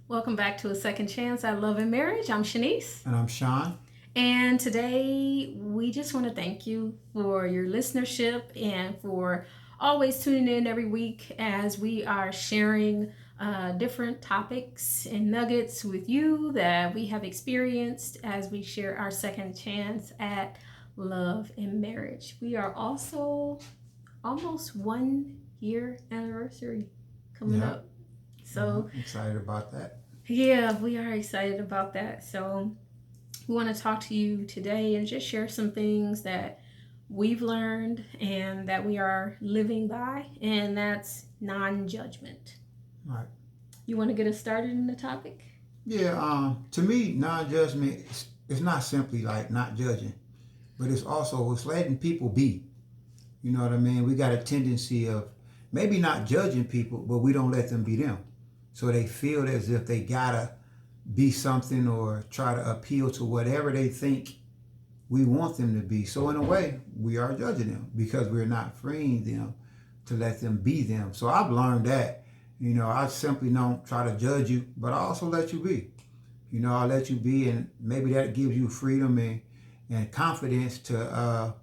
Welcome back to A Second Chance at Love and Marriage. I'm Shanice. And I'm Sean. And today we just want to thank you for your listenership and for always tuning in every week as we are sharing different topics and nuggets with you that we have experienced as we share our second chance at love and marriage. We are also almost 1 year anniversary coming Yeah, up. So, excited about that. yeah, we are excited about that. So, we want to talk to you today and just share some things that we've learned and that we are living by, and that's non-judgment. Right. You want to get us started in the topic? Yeah, to me, non-judgment is not simply like not judging, but it's letting people be. You know what I mean? We got a tendency of maybe not judging people, but we don't let them be them. So they feel as if they gotta be something or try to appeal to whatever they think we want them to be. So in a way, we are judging them because we're not freeing them to let them be them. So I've learned that, I simply don't try to judge you, but I also let you be. I let you be, and maybe that gives you freedom and confidence to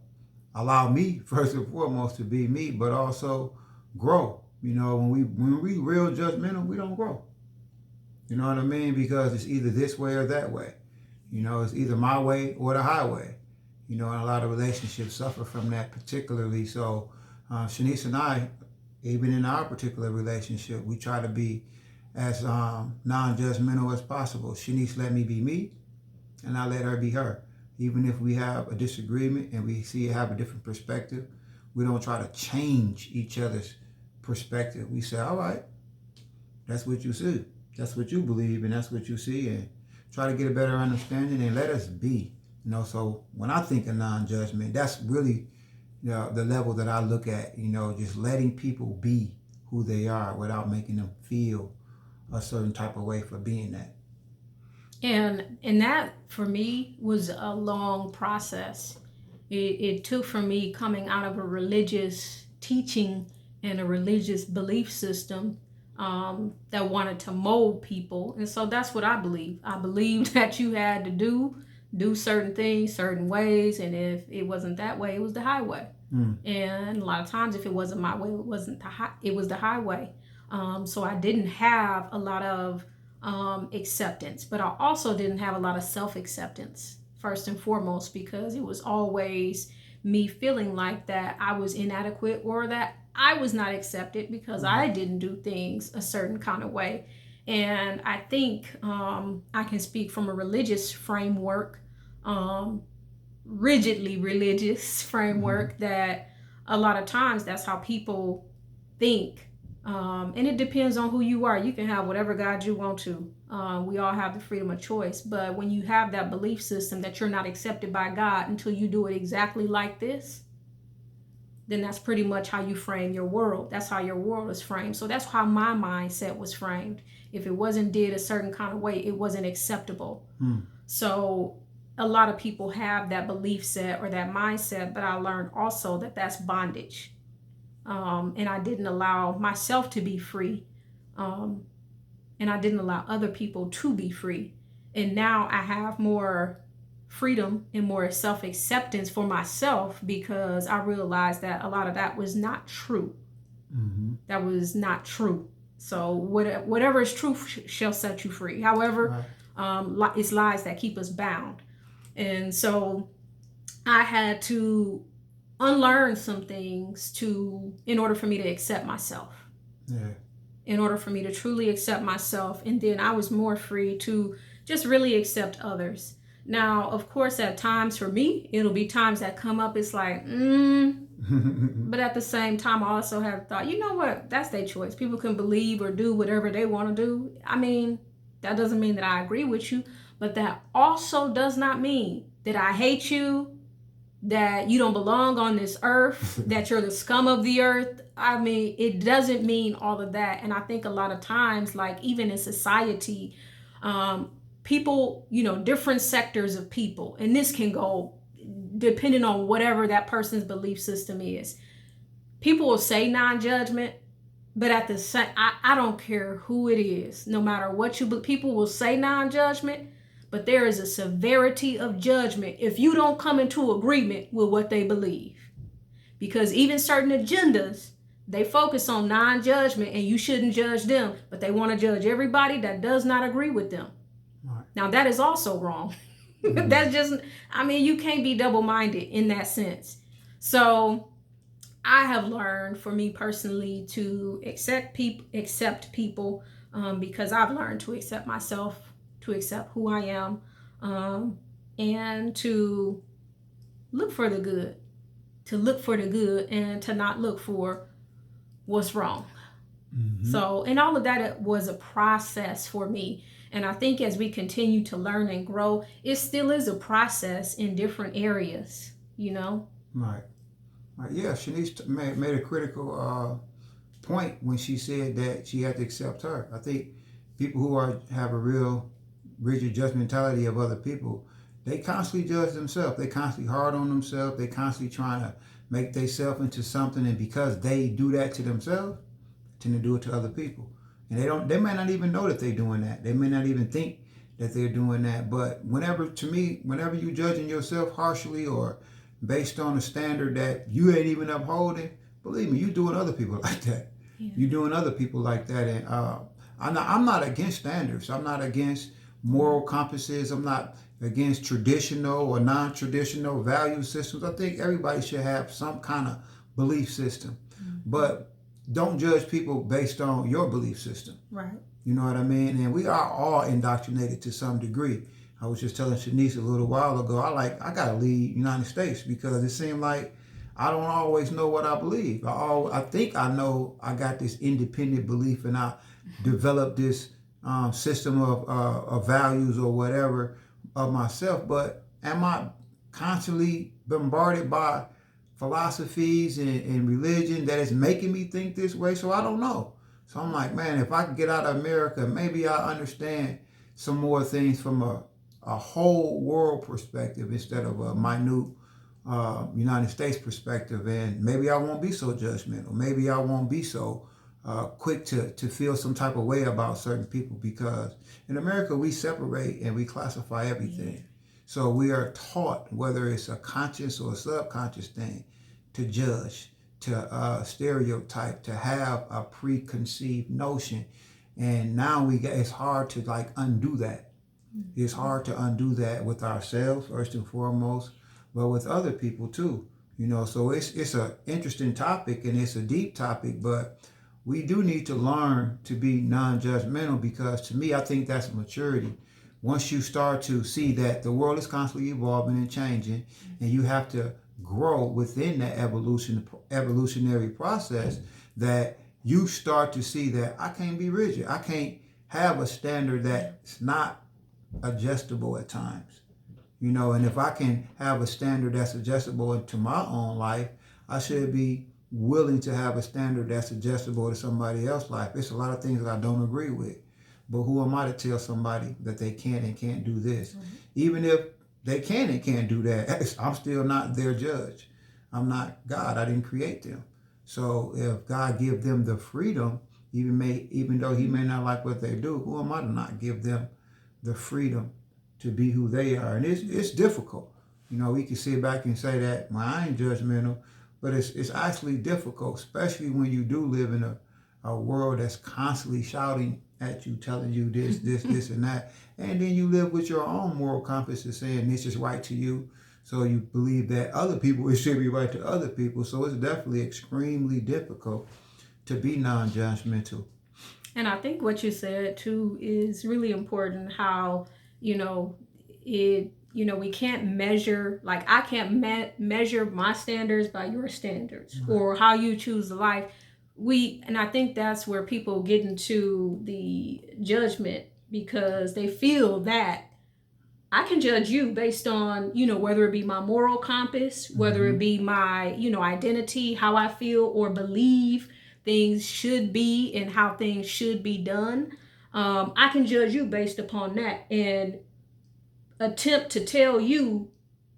allow me, first and foremost, to be me, but also grow. When we real judgmental, we don't grow. You know what I mean? Because it's either this way or that way. It's either my way or the highway. And a lot of relationships suffer from that particularly. So Shanice and I, even in our particular relationship, we try to be as non-judgmental as possible. Shanice let me be me, and I let her be her. Even if we have a disagreement and we have a different perspective, we don't try to change each other's perspective. We say, all right, that's what you see. That's what you believe, and that's what you see, and try to get a better understanding and let us be. So when I think of non-judgment, that's really the level that I look at, just letting people be who they are without making them feel a certain type of way for being that. And that for me was a long process. It took for me coming out of a religious teaching and a religious belief system that wanted to mold people. And so that's what I believe. I believed that you had to do certain things certain ways, and if it wasn't that way, it was the highway. And a lot of times if it wasn't my way, it was the highway. So I didn't have a lot of acceptance, but I also didn't have a lot of self-acceptance, first and foremost, because it was always me feeling like that I was inadequate or that I was not accepted because I didn't do things a certain kind of way. And I think I can speak from a religious framework, rigidly religious framework, that a lot of times that's how people think. And it depends on who you are. You can have whatever God you want to. We all have the freedom of choice. But when you have that belief system that you're not accepted by God until you do it exactly like this, then that's pretty much how you frame your world. That's how your world is framed. So that's how my mindset was framed. If it wasn't did a certain kind of way, it wasn't acceptable. So a lot of people have that belief set or that mindset, but I learned also that that's bondage. And I didn't allow myself to be free. And I didn't allow other people to be free. And now I have more freedom and more self-acceptance for myself because I realized that a lot of that was not true. That was not true. So whatever is true shall set you free. However, it's lies that keep us bound. And so I had to unlearn some things in order for me to accept myself. Yeah. In order for me to truly accept myself. And then I was more free to just really accept others. Now, of course, at times for me, it'll be times that come up, it's like, but at the same time, I also have thought, you know what, that's their choice. People can believe or do whatever they want to do. I mean, that doesn't mean that I agree with you, but that also does not mean that I hate you, that you don't belong on this earth, that you're the scum of the earth. I mean, it doesn't mean all of that. And I think a lot of times, like even in society, people, different sectors of people, and this can go depending on whatever that person's belief system is. People will say non-judgment, but at the same, I don't care who it is, no matter what you, but people will say non-judgment, but there is a severity of judgment if you don't come into agreement with what they believe. Because even certain agendas, they focus on non-judgment and you shouldn't judge them, but they want to judge everybody that does not agree with them. Right. Now that is also wrong. Mm-hmm. That's just, I mean, you can't be double-minded in that sense. So I have learned, for me personally, to accept people, because I've learned to accept myself, to accept who I am, and to look for the good, and to not look for what's wrong. Mm-hmm. So, and all of that was a process for me. And I think as we continue to learn and grow, it still is a process in different areas, you know? Right. Yeah, Shanice made a critical point when she said that she had to accept her. I think people who have a real rigid judgmentality of other people, they constantly judge themselves. They constantly hard on themselves. They constantly trying to make themselves into something, and because they do that to themselves, they tend to do it to other people. And they may not even know that they're doing that. They may not even think that they're doing that. But whenever you judging yourself harshly or based on a standard that you ain't even upholding, believe me, you doing other people like that. Yeah. You're doing other people like that. And I'm not against standards. I'm not against moral compasses. I'm not against traditional or non-traditional value systems. I think everybody should have some kind of belief system. Mm-hmm. But don't judge people based on your belief system. Right. You know what I mean? And we are all indoctrinated to some degree. I was just telling Shanice a little while ago, I gotta leave United States because it seemed like I don't always know what I believe. I think I know I got this independent belief, and I developed this system of values or whatever of myself. But am I constantly bombarded by philosophies and religion that is making me think this way? So I don't know. So I'm like, man, if I could get out of America, maybe I understand some more things from a whole world perspective instead of a minute United States perspective, and maybe I won't be so judgmental. Maybe I won't be so quick to feel some type of way about certain people, because in America we separate and we classify everything. Mm-hmm. So we are taught, whether it's a conscious or a subconscious thing, to judge, to stereotype, to have a preconceived notion, and now it's hard to undo that. It's hard to undo that with ourselves first and foremost, but with other people too. You know, so it's an interesting topic and it's a deep topic, but we do need to learn to be non-judgmental, because to me, I think that's maturity. Once you start to see that the world is constantly evolving and changing, and you have to grow within that evolutionary process, that you start to see that I can't be rigid. I can't have a standard that's not adjustable at times, you know. And if I can have a standard that's adjustable into my own life, I should be willing to have a standard that's adjustable to somebody else's life. It's a lot of things that I don't agree with, but who am I to tell somebody that they can and can't do this? Mm-hmm. Even if they can and can't do that, I'm still not their judge. I'm not God. I didn't create them. So if God give them the freedom, even though he may not like what they do, who am I to not give them the freedom to be who they are? And it's difficult. You know, we can sit back and say that, well, I ain't judgmental, but it's actually difficult, especially when you do live in a world that's constantly shouting at you, telling you this, and that. And then you live with your own moral compass and saying this is right to you. So you believe that other people, it should be right to other people. So it's definitely extremely difficult to be non-judgmental. And I think what you said too is really important, how, you know, we can't measure, like I can't measure my standards by your standards, right, or how you choose life. And I think that's where people get into the judgment, because they feel that I can judge you based on, whether it be my moral compass, whether it be my, identity, how I feel or believe things should be and how things should be done. I can judge you based upon that and attempt to tell you,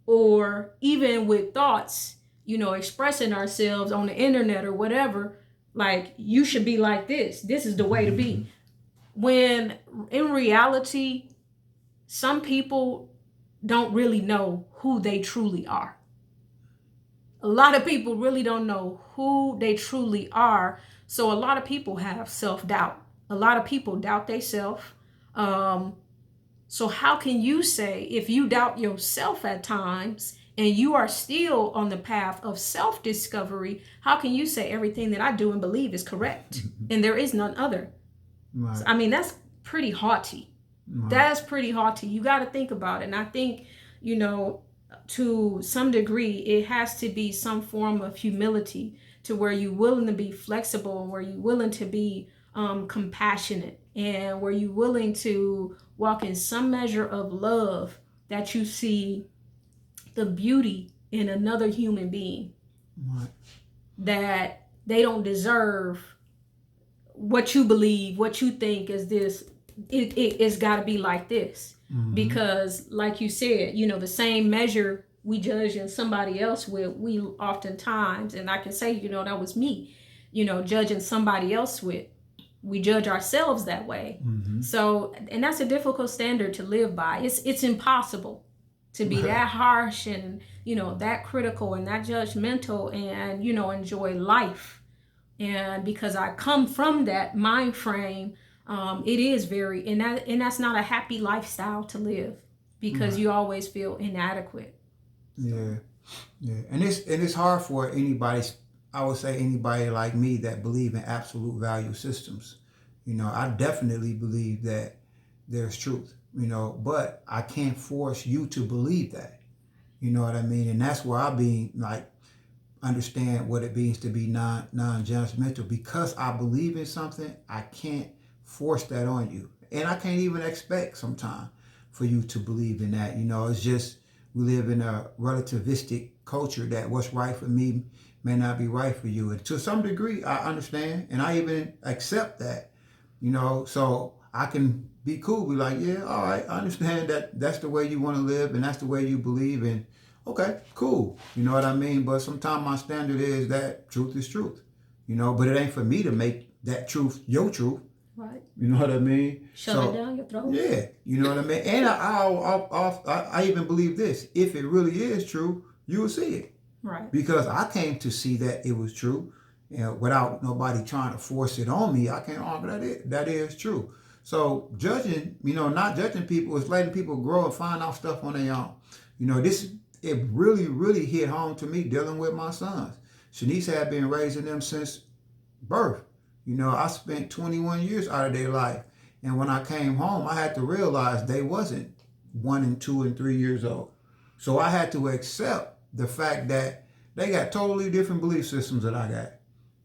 or even with thoughts, expressing ourselves on the internet or whatever, Like, you should be like this. This is the way to be. When in reality, some people don't really know who they truly are. A lot of people really don't know who they truly are. So a lot of people have self-doubt. A lot of people doubt themselves. So how can you say, if you doubt yourself at times and you are still on the path of self-discovery, how can you say everything that I do and believe is correct and there is none other? Right. So, I mean, that's pretty haughty. Right. That's pretty haughty. You got to think about it. And I think, to some degree, it has to be some form of humility, to where you're willing to be flexible, and where you're willing to be compassionate, and where you're willing to walk in some measure of love, that you see the beauty in another human being. Right. That they don't deserve what you believe, what you think is this. It's got to be like this. Because, like you said, the same measure we judge in somebody else with, we oftentimes, and I can say, that was me, judging somebody else with, we judge ourselves that way. So, and that's a difficult standard to live by. It's impossible to be that harsh and, that critical and that judgmental and, enjoy life. And because I come from that mind frame, it is very, and that's not a happy lifestyle to live, because you always feel inadequate. Yeah, and it's hard for anybody. I would say anybody like me that believe in absolute value systems. I definitely believe that there's truth. But I can't force you to believe that. You know what I mean? And that's where I be like, understand what it means to be non-judgmental. Because I believe in something, I can't force that on you, and I can't even expect sometimes for you to believe in that. It's just, we live in a relativistic culture that what's right for me may not be right for you, and to some degree I understand, and I even accept that. So I can be cool, be like, yeah, all right, I understand that that's the way you want to live and that's the way you believe in. Okay, cool. You know what I mean? But sometimes my standard is that truth is truth. But it ain't for me to make that truth your truth. Right. You know what I mean? Shove it down your throat. Yeah, you know what I mean? And I even believe this. If it really is true, you will see it. Right. Because I came to see that it was true. Without nobody trying to force it on me, I can't argue that is true. So judging, not judging people is letting people grow and find out stuff on their own. It really, really hit home to me dealing with my sons. Shanice had been raising them since birth. I spent 21 years out of their life. And when I came home, I had to realize they wasn't 1 and 2 and 3 years old. So I had to accept the fact that they got totally different belief systems than I got.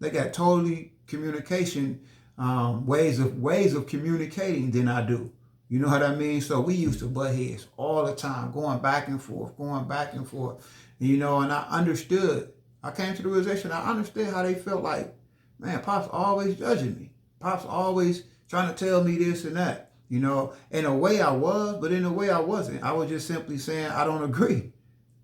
They got totally communication, ways of communicating than I do. You know what I mean? So we used to butt heads all the time, going back and forth. And I understood. I came to the realization, I understood how they felt like, man, Pop's always judging me. Pop's always trying to tell me this and that. In a way I was, but in a way I wasn't. I was just simply saying, I don't agree.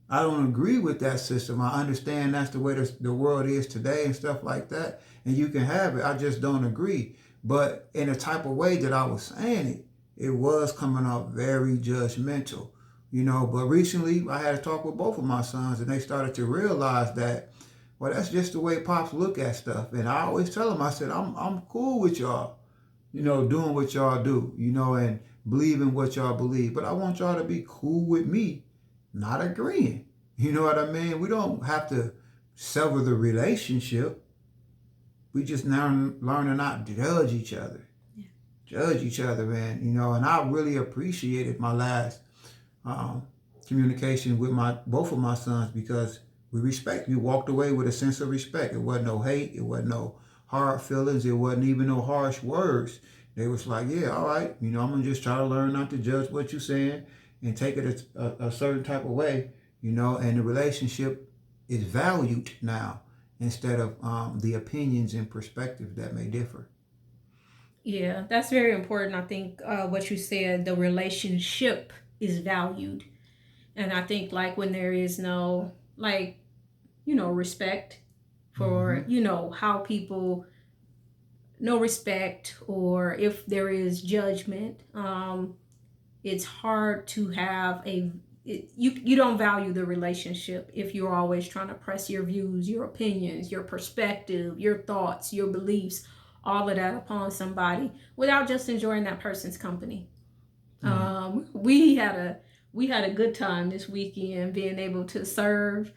I don't agree with that system. I understand that's the way the world is today and stuff like that. And you can have it. I just don't agree. But in a type of way that I was saying it was coming off very judgmental. But recently I had a talk with both of my sons, and they started to realize that, well, that's just the way Pops look at stuff. And I always tell them, I said, I'm cool with y'all, doing what y'all do, and believing what y'all believe. But I want y'all to be cool with me not agreeing. You know what I mean? We don't have to sever the relationship. We just now learn to not judge each other. Yeah. Judge each other, man. And I really appreciated my last communication with both of my sons, because we walked away with a sense of respect. It wasn't no hate. It wasn't no hard feelings. It wasn't even no harsh words. They was like, yeah, all right. I'm going to just try to learn not to judge what you're saying and take it a certain type of way, and the relationship is valued now instead of the opinions and perspectives that may differ. Yeah, that's very important. I think what you said, the relationship is valued. And I think, like, when there is no, respect for, how people no respect, or if there is judgment, it's hard to have you don't value the relationship if you're always trying to press your views, your opinions, your perspective, your thoughts, your beliefs, all of that upon somebody without just enjoying that person's company. We had a good time this weekend being able to serve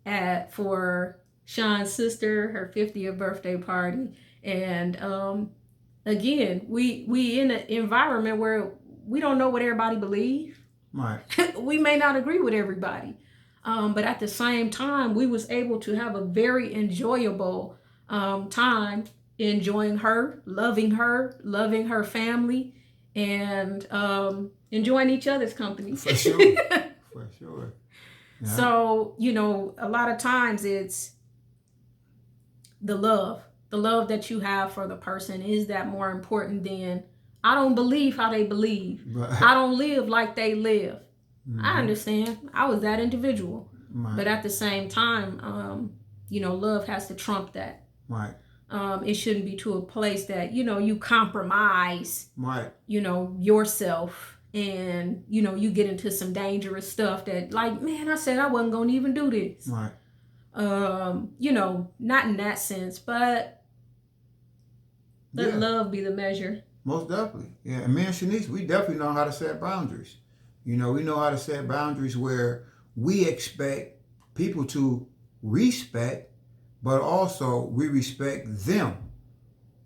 at for Sean's sister, her 50th birthday party. And again, we in an environment where we don't know what everybody believes. Right. We may not agree with everybody. But at the same time, we was able to have a very enjoyable time, enjoying her, loving her family, and enjoying each other's company. For sure. For sure. Yeah. So, a lot of times it's the love that you have for the person. Is that more important than, I don't believe how they believe. Right. I don't live like they live. Mm-hmm. I understand. I was that individual. Right. But at the same time, love has to trump that. Right. It shouldn't be to a place that, you compromise, right, yourself, and, you get into some dangerous stuff that, like, man, I said I wasn't going to even do this. Right. Not in that sense, but let love be the measure. Most definitely. Yeah. And me and Shanice, we definitely know how to set boundaries. We know how to set boundaries where we expect people to respect, but also we respect them.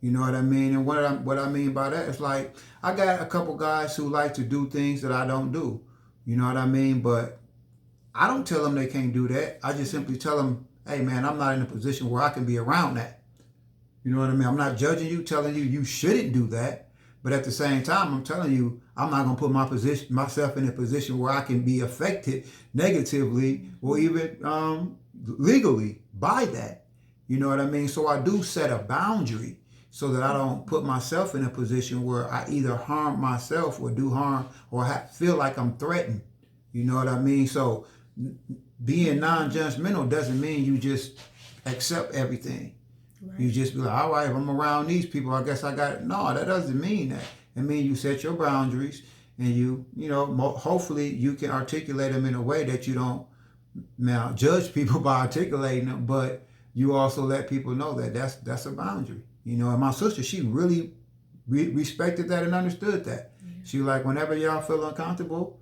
You know what I mean? And what I mean by that is, like, I got a couple guys who like to do things that I don't do. You know what I mean? But I don't tell them they can't do that. I just simply tell them, hey, man, I'm not in a position where I can be around that. You know what I mean? I'm not judging you, telling you you shouldn't do that. But at the same time, I'm telling you, I'm not going to put myself in a position where I can be affected negatively or even legally by that. You know what I mean? So I do set a boundary so that I don't put myself in a position where I either harm myself or do harm or feel like I'm threatened. You know what I mean? So being non-judgmental doesn't mean you just accept everything. Right. You just be like, all right, if I'm around these people, I guess I got it. No, that doesn't mean that. It means you set your boundaries, and hopefully you can articulate them in a way that you don't now judge people by articulating them, but you also let people know that that's a boundary. And my sister, she really respected that and understood that. Yeah. She was like, whenever y'all feel uncomfortable,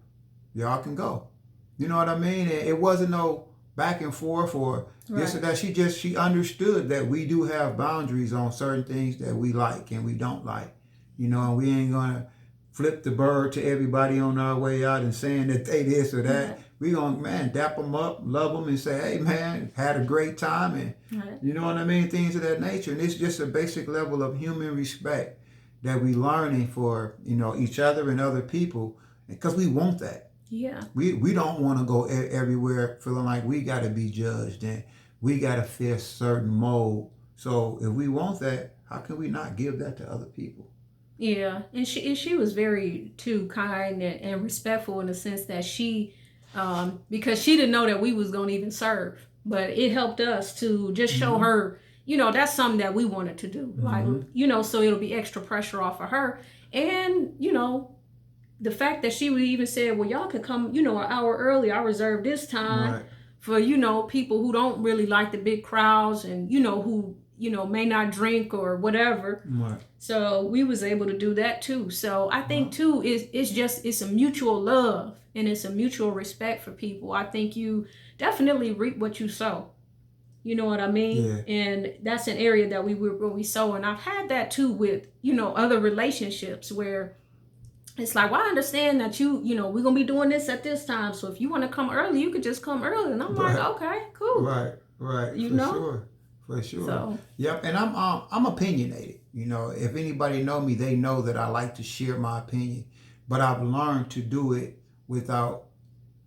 y'all can go. You know what I mean? And it wasn't no back and forth or this or that. She understood that we do have boundaries on certain things that we like and we don't like. And we ain't gonna flip the bird to everybody on our way out and saying that they this or that. Right. We gonna, dap them up, love them, and say, hey, man, had a great time, and you know what I mean? Things of that nature. And it's just a basic level of human respect that we learning for, each other and other people, because we want that. Yeah. We don't want to go everywhere feeling like we got to be judged and we got to fit a certain mold. So if we want that, how can we not give that to other people? Yeah, and she was very too kind and respectful in the sense that she, because she didn't know that we was gonna even serve, but it helped us to just show her, that's something that we wanted to do, like, so it'll be extra pressure off of her, and the fact that she would even say, well, y'all could come, an hour early. I reserved this time for people who don't really like the big crowds and who may not drink or whatever. Right. So we was able to do that too. So I think too, it's a mutual love and it's a mutual respect for people. I think you definitely reap what you sow. You know what I mean? Yeah. And that's an area that we sow. And I've had that too with, other relationships where it's like, well, I understand that we're going to be doing this at this time. So if you want to come early, you could just come early. And I'm like, okay, cool. Right. For sure. So, yep. And I'm opinionated. If anybody know me, they know that I like to share my opinion. But I've learned to do it without,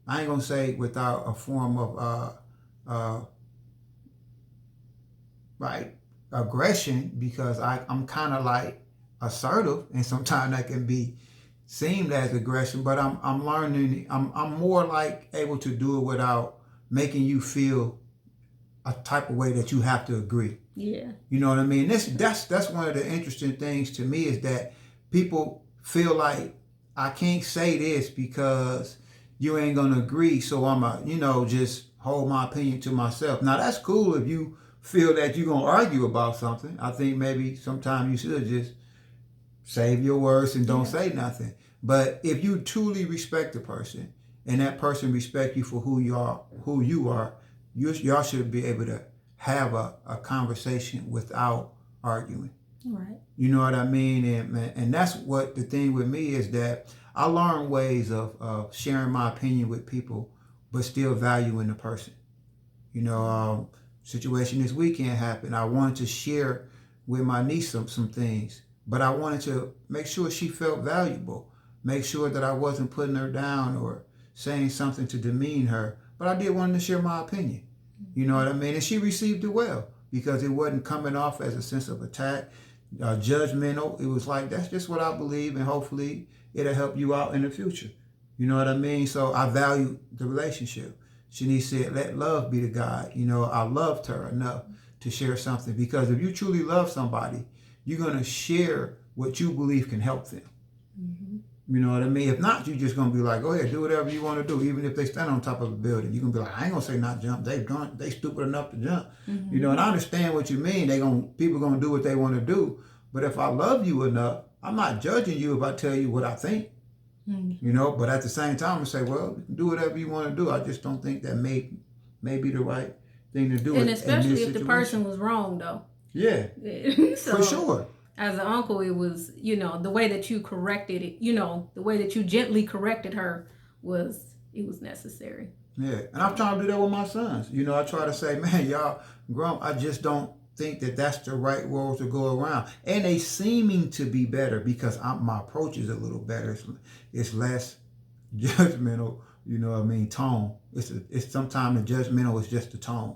I ain't going to say without a form of aggression, because I'm kind of like assertive, and sometimes that can be seemed as aggression, but I'm learning, I'm more like able to do it without making you feel a type of way that you have to agree. Yeah. You know what I mean? That's one of the interesting things to me is that people feel like I can't say this because you ain't gonna agree, so just hold my opinion to myself. Now that's cool if you feel that you're gonna argue about something. I think maybe sometimes you should just save your words and don't say nothing. But if you truly respect the person and that person respect you for who you are, y'all should be able to have a conversation without arguing. Right. You know what I mean? And that's what the thing with me is that I learn ways of sharing my opinion with people, but still valuing the person. You know, situation this weekend happened. I wanted to share with my niece some things, but I wanted to make sure she felt valuable, make sure that I wasn't putting her down or saying something to demean her, but I did want to share my opinion. You know what I mean? And she received it well because it wasn't coming off as a sense of attack, judgmental. It was like, that's just what I believe, and hopefully it'll help you out in the future. You know what I mean? So I value the relationship. Shanice said, let love be the guide. You know, I loved her enough to share something, because if you truly love somebody, you're going to share what you believe can help them. Mm-hmm. You know what I mean? If not, you're just going to be like, go ahead, do whatever you want to do. Even if they stand on top of a building, you're going to be like, I ain't going to say not jump. They stupid enough to jump. Mm-hmm. You know, and I understand what you mean. People going to do what they want to do. But if I love you enough, I'm not judging you if I tell you what I think. Mm-hmm. You know, but at the same time, I say, well, do whatever you want to do. I just don't think that may be the right thing to do. And especially if the person was wrong, though. Yeah, so, for sure. As an uncle, it was, the way that you corrected it, the way that you gently corrected her was necessary. Yeah, and I'm trying to do that with my sons. You know, I try to say, man, y'all grown. I just don't think that that's the right world to go around. And they seeming to be better because my approach is a little better. It's less judgmental, tone. It's sometimes the judgmental is just the tone.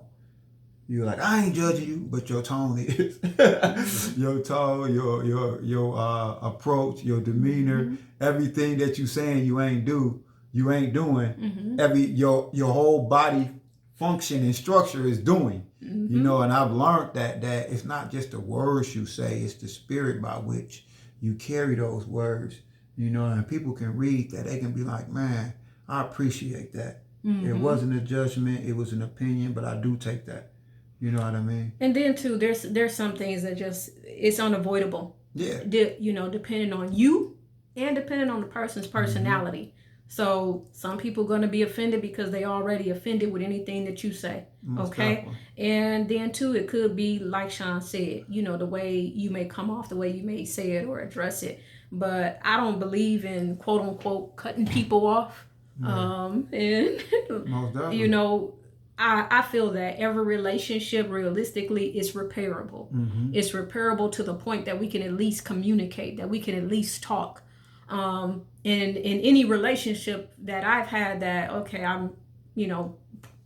You're like, I ain't judging you, but your tone is. Your tone, your approach, your demeanor, mm-hmm. everything that you saying you ain't doing. Mm-hmm. Your whole body function and structure is doing. Mm-hmm. And I've learned that it's not just the words you say, it's the spirit by which you carry those words. And people can read that. They can be like, man, I appreciate that. Mm-hmm. It wasn't a judgment, it was an opinion, but I do take that. You know what I mean? And then too, there's some things that it's unavoidable. Yeah. Depending on you and depending on the person's personality. Mm-hmm. So some people are going to be offended because they already offended with anything that you say. Most okay. Definitely. And then too, it could be like Sean said, the way you may come off, the way you may say it or address it. But I don't believe in quote unquote cutting people off. Yeah. And most definitely. I feel that every relationship realistically is repairable. Mm-hmm. It's repairable to the point that we can at least communicate, that we can at least talk. In any relationship that I've had that, okay, I'm,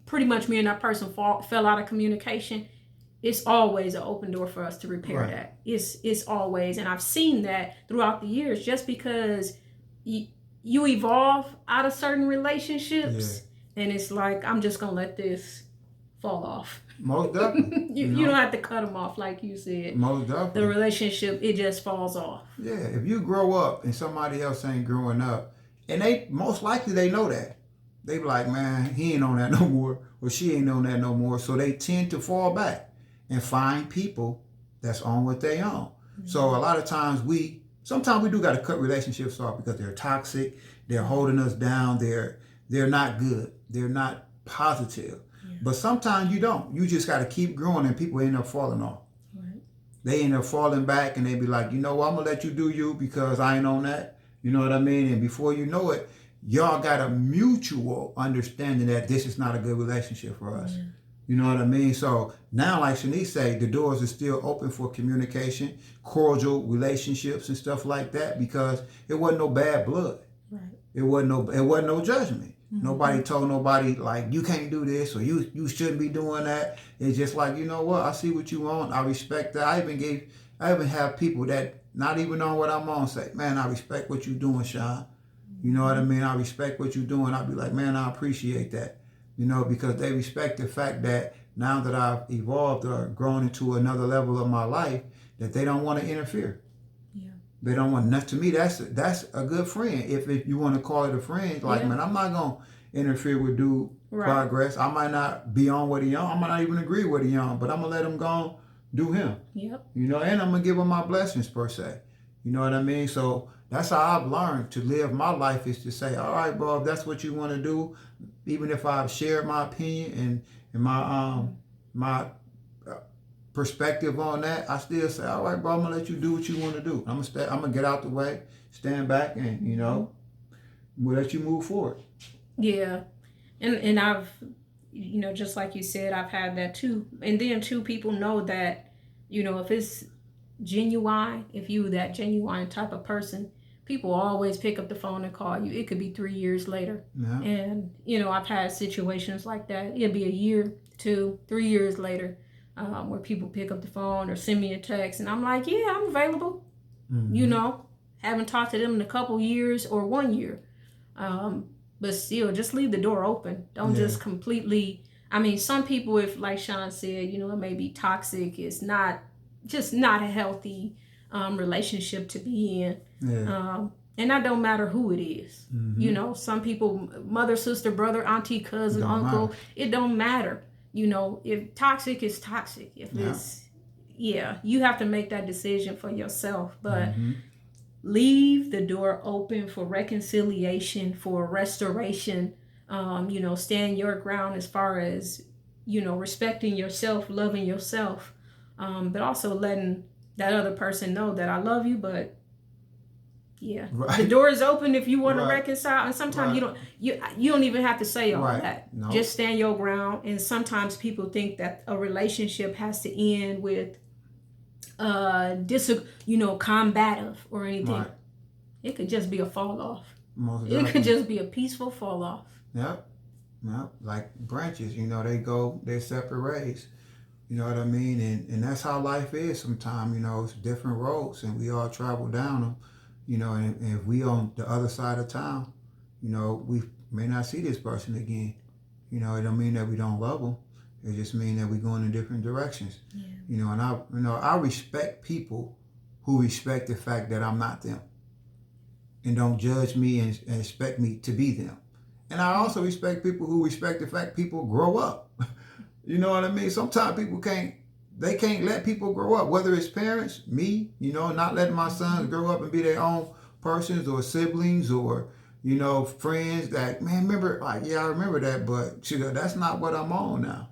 pretty much me and that person fell out of communication, it's always an open door for us to repair right. that. It's always, and I've seen that throughout the years, just because you evolve out of certain relationships. Yeah. And it's like, I'm just going to let this fall off. Most definitely. you don't have to cut them off, like you said. Most definitely. The relationship, it just falls off. Yeah, if you grow up and somebody else ain't growing up, and they most likely they know that. They be like, man, he ain't on that no more, or she ain't on that no more. So they tend to fall back and find people that's on what they on. Mm-hmm. So a lot of times sometimes we do got to cut relationships off because they're toxic, they're holding us down, they're not good. They're not positive. Yeah. But sometimes you don't. You just got to keep growing and people end up falling off. Right. They end up falling back and they be like, I'm going to let you do you because I ain't on that. You know what I mean? And before you know it, y'all got a mutual understanding that this is not a good relationship for us. Yeah. You know what I mean? So now, like Shanice said, the doors are still open for communication, cordial relationships and stuff like that because it wasn't no bad blood. Right. It wasn't no judgment. Mm-hmm. Nobody told nobody like you can't do this or you shouldn't be doing that. It's just like, you know what, I see what you want. I respect that. I even have people that not even on what I'm on say, man, I respect what you're doing, Sean. You know what I mean? I respect what you're doing. I'll be like, man, I appreciate that. Because they respect the fact that now that I've evolved or grown into another level of my life, that they don't want to interfere. Yeah. They don't want. To me, that's a good friend. If you want to call it a friend, like, Yeah. man, I'm not gonna interfere with dude progress. I might not be on what he on. I might not even agree with he on, but I'm gonna let him go do him. Yep. You know, and I'm gonna give him my blessings per se. You know what I mean? So that's how I've learned to live my life, is to say, all right, bro, if that's what you want to do, even if I've shared my opinion and my perspective on that, I still say, all right, bro, I'm gonna let you do what you want to do. I'm gonna get out the way, stand back, and we'll let you move forward. Yeah. And I've, just like you said, I've had that too. And then too, people know that, if it's genuine, if you that genuine type of person, people always pick up the phone and call you. It could be 3 years later. Yeah. And, I've had situations like that. It'll be a year, 2, 3 years later, where people pick up the phone or send me a text. And I'm like, yeah, I'm available. Mm-hmm. Haven't talked to them in a couple years or 1 year. But still, just leave the door open. Don't just completely. I mean, some people, if like Sean said, it may be toxic. It's not a healthy relationship to be in. Yeah. And that don't matter who it is. Mm-hmm. Some people, mother, sister, brother, auntie, cousin, uncle, matter. It don't matter. If toxic is toxic. If it's, you have to make that decision for yourself. But leave the door open for reconciliation, for restoration. Stand your ground as far as, respecting yourself, loving yourself, but also letting that other person know that I love you, but the door is open if you want to reconcile. And sometimes you don't even have to say all that. No. Just stand your ground. And sometimes people think that a relationship has to end with combative or anything. Right. It could just be a fall off. It could just be a peaceful fall off. Yep. Like branches, they go their separate ways. You know what I mean? And that's how life is sometimes. It's different roads and we all travel down them. And if we on the other side of town, we may not see this person again. It don't mean that we don't love them. It just means that we're going in different directions. Yeah. And I respect people who respect the fact that I'm not them, and don't judge me and expect me to be them. And I also respect people who respect the fact people grow up. You know what I mean? Sometimes people can't let people grow up, whether it's parents, me, not letting my sons grow up and be their own persons, or siblings, or, friends that, man, remember, I remember that, but that's not what I'm on now.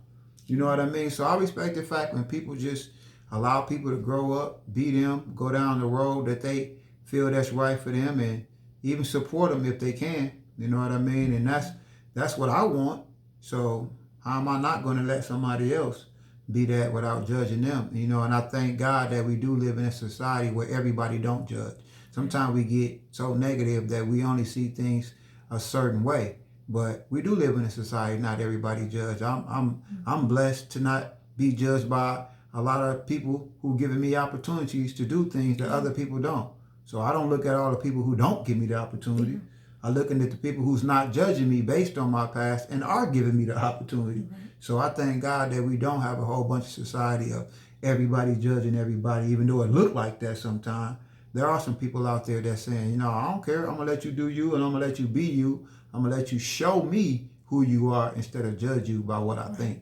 You know what I mean? So I respect the fact when people just allow people to grow up, be them, go down the road that they feel that's right for them, and even support them if they can. You know what I mean? And that's what I want. So how am I not going to let somebody else be that without judging them? And I thank God that we do live in a society where everybody don't judge. Sometimes we get so negative that we only see things a certain way. But we do live in a society, not everybody judge. I'm blessed to not be judged by a lot of people who giving me opportunities to do things that other people don't. So I don't look at all the people who don't give me the opportunity. Yeah. I look at the people who's not judging me based on my past and are giving me the opportunity. Mm-hmm. So I thank God that we don't have a whole bunch of society of everybody judging everybody, even though it look like that sometimes. There are some people out there that's saying, I don't care. I'm going to let you do you, and I'm going to let you be you. I'm going to let you show me who you are instead of judge you by what I think.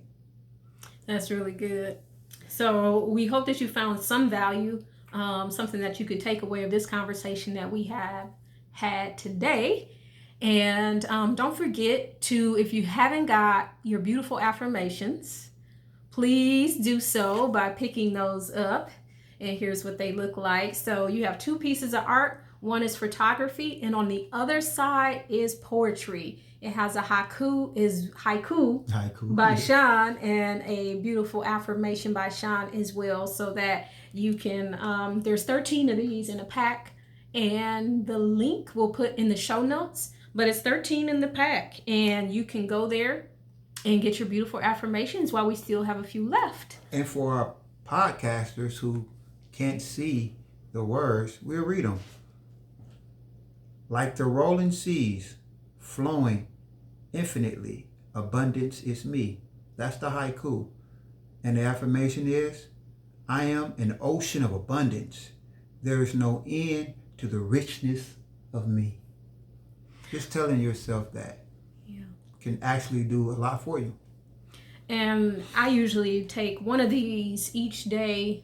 That's really good. So we hope that you found some value, something that you could take away of this conversation that we have had today. And don't forget to, if you haven't got your beautiful affirmations, please do so by picking those up. And here's what they look like. So you have 2 pieces of art. One is photography, and on the other side is poetry. It has a haiku by Sean, and a beautiful affirmation by Sean as well, so that you can, there's 13 of these in a pack, and the link we'll put in the show notes, but it's 13 in the pack, and you can go there and get your beautiful affirmations while we still have a few left. And for our podcasters who can't see the words, we'll read them. Like the rolling seas, flowing infinitely, abundance is me. That's the haiku. And the affirmation is, I am an ocean of abundance. There is no end to the richness of me. Just telling yourself that can actually do a lot for you. And I usually take one of these each day.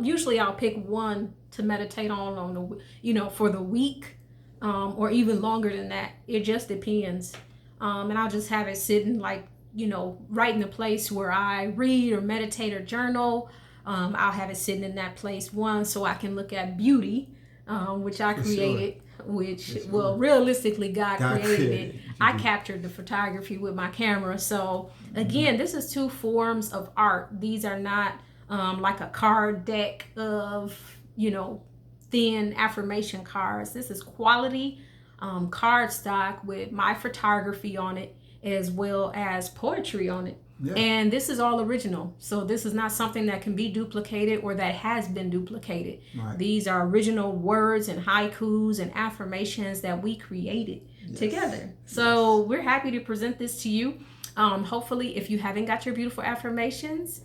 Usually I'll pick one to meditate on the, for the week, or even longer than that. It just depends. And I'll just have it sitting right in the place where I read or meditate or journal. I'll have it sitting in that place, one, so I can look at beauty, which I created. Sure. Well, realistically, God created it. I captured the photography with my camera. So again, this is two forms of art. These are not like a card deck of, thin affirmation cards. This is quality card stock with my photography on it, as well as poetry on it. Yeah. And this is all original. So this is not something that can be duplicated or that has been duplicated. Right. These are original words and haikus and affirmations that we created together. So we're happy to present this to you. Hopefully, if you haven't got your beautiful affirmations,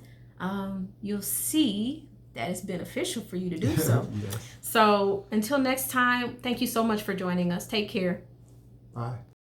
you'll see that it's beneficial for you to do so. So until next time, thank you so much for joining us. Take care. Bye.